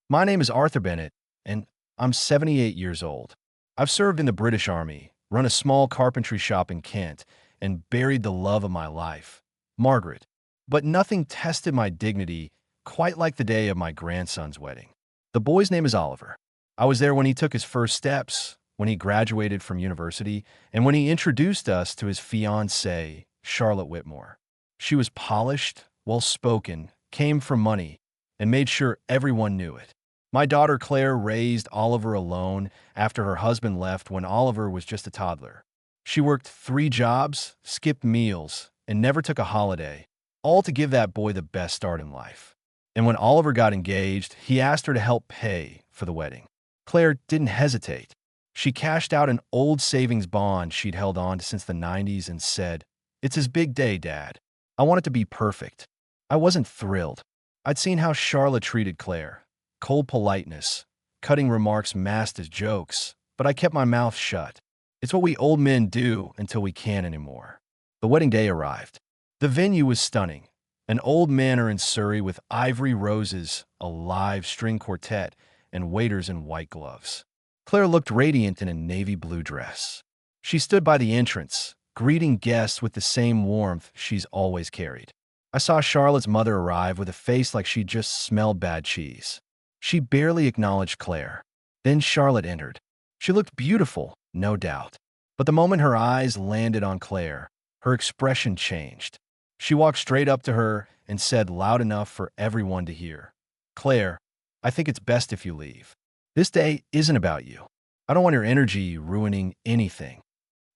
My name is Arthur Bennett, and I'm 78 years old. I've served in the British Army, run a small carpentry shop in Kent, and buried the love of my life, Margaret. But nothing tested my dignity quite like the day of my grandson's wedding. The boy's name is Oliver. I was there when he took his first steps, when he graduated from university, and when he introduced us to his fiancée, Charlotte Whitmore. She was polished, well-spoken, came from money, and made sure everyone knew it. My daughter Claire raised Oliver alone after her husband left when Oliver was just a toddler. She worked 3 jobs, skipped meals, and never took a holiday, all to give that boy the best start in life. And when Oliver got engaged, he asked her to help pay for the wedding. Claire didn't hesitate. She cashed out an old savings bond she'd held on to since the 90s and said, "It's his big day, Dad. I want it to be perfect." I wasn't thrilled. I'd seen how Charlotte treated Claire. Cold politeness, cutting remarks masked as jokes, but I kept my mouth shut. It's what we old men do until we can't anymore. The wedding day arrived. The venue was stunning. An old manor in Surrey with ivory roses, a live string quartet, and waiters in white gloves. Claire looked radiant in a navy blue dress. She stood by the entrance, greeting guests with the same warmth she's always carried. I saw Charlotte's mother arrive with a face like she'd just smelled bad cheese. She barely acknowledged Claire. Then Charlotte entered. She looked beautiful, no doubt. But the moment her eyes landed on Claire, her expression changed. She walked straight up to her and said loud enough for everyone to hear, "Claire, I think it's best if you leave. This day isn't about you. I don't want your energy ruining anything."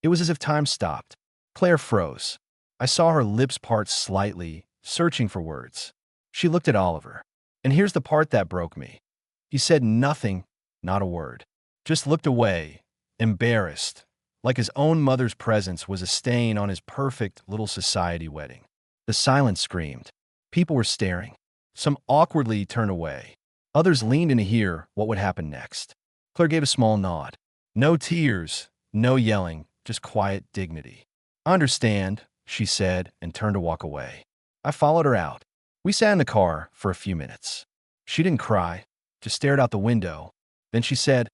It was as if time stopped. Claire froze. I saw her lips part slightly, searching for words. She looked at Oliver. And here's the part that broke me. He said nothing, not a word. Just looked away, embarrassed, like his own mother's presence was a stain on his perfect little society wedding. The silence screamed. People were staring. Some awkwardly turned away. Others leaned in to hear what would happen next. Claire gave a small nod. No tears, no yelling, just quiet dignity. "I understand," she said, and turned to walk away. I followed her out. We sat in the car for a few minutes. She didn't cry, just stared out the window. Then she said,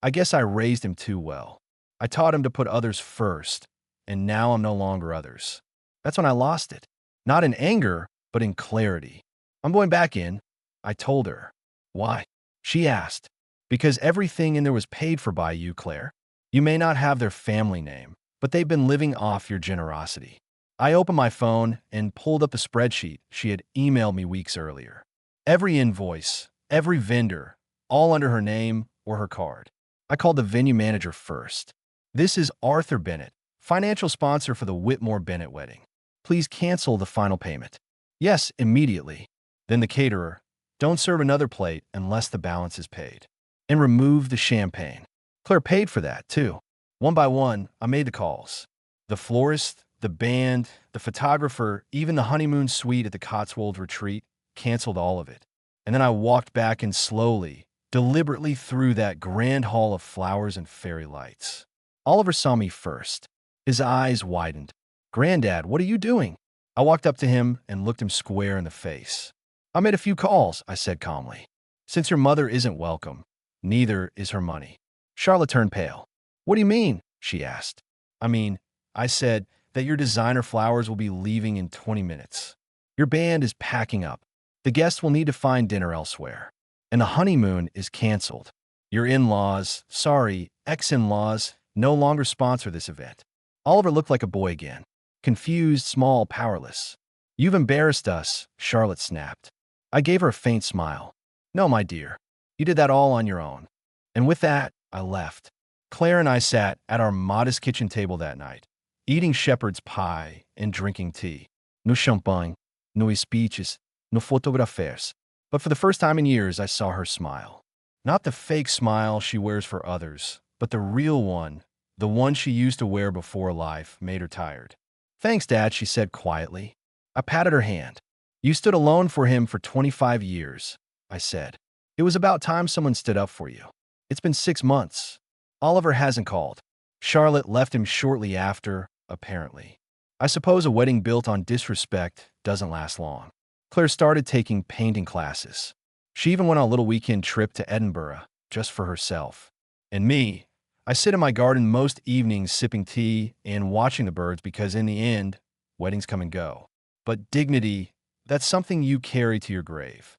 "I guess I raised him too well. I taught him to put others first, and now I'm no longer others." That's when I lost it. Not in anger, but in clarity. "I'm going back in," I told her. "Why?" she asked. "Because everything in there was paid for by you, Claire. You may not have their family name, but they've been living off your generosity." I opened my phone and pulled up the spreadsheet she had emailed me weeks earlier. Every invoice, every vendor, all under her name or her card. I called the venue manager first. "This is Arthur Bennett, financial sponsor for the Whitmore Bennett wedding. Please cancel the final payment." "Yes, immediately." Then the caterer, "Don't serve another plate unless the balance is paid." And remove the champagne. Claire paid for that, too. One by one, I made the calls. The florist, the band, the photographer, even the honeymoon suite at the Cotswold retreat, canceled all of it. And then I walked back in slowly, deliberately through that grand hall of flowers and fairy lights. Oliver saw me first. His eyes widened. "Granddad, what are you doing?" I walked up to him and looked him square in the face. "I made a few calls," I said calmly. "Since your mother isn't welcome, neither is her money." Charlotte turned pale. "What do you mean?" she asked. I said, that your designer flowers will be leaving in 20 minutes. Your band is packing up. The guests will need to find dinner elsewhere. And the honeymoon is canceled. Your in-laws, sorry, ex-in-laws, no longer sponsor this event." Oliver looked like a boy again. Confused, small, powerless. "You've embarrassed us," Charlotte snapped. I gave her a faint smile. "No, my dear. You did that all on your own." And with that, I left. Claire and I sat at our modest kitchen table that night, eating shepherd's pie and drinking tea. No champagne, no speeches, no photographers. But for the first time in years, I saw her smile. Not the fake smile she wears for others, but the real one, the one she used to wear before life made her tired. "Thanks, Dad," she said quietly. I patted her hand. "You stood alone for him for 25 years, I said. "It was about time someone stood up for you. It's been 6 months. Oliver hasn't called. Charlotte left him shortly after, apparently. I suppose a wedding built on disrespect doesn't last long." Claire started taking painting classes. She even went on a little weekend trip to Edinburgh just for herself. And me, I sit in my garden most evenings sipping tea and watching the birds because in the end, weddings come and go. But dignity, that's something you carry to your grave.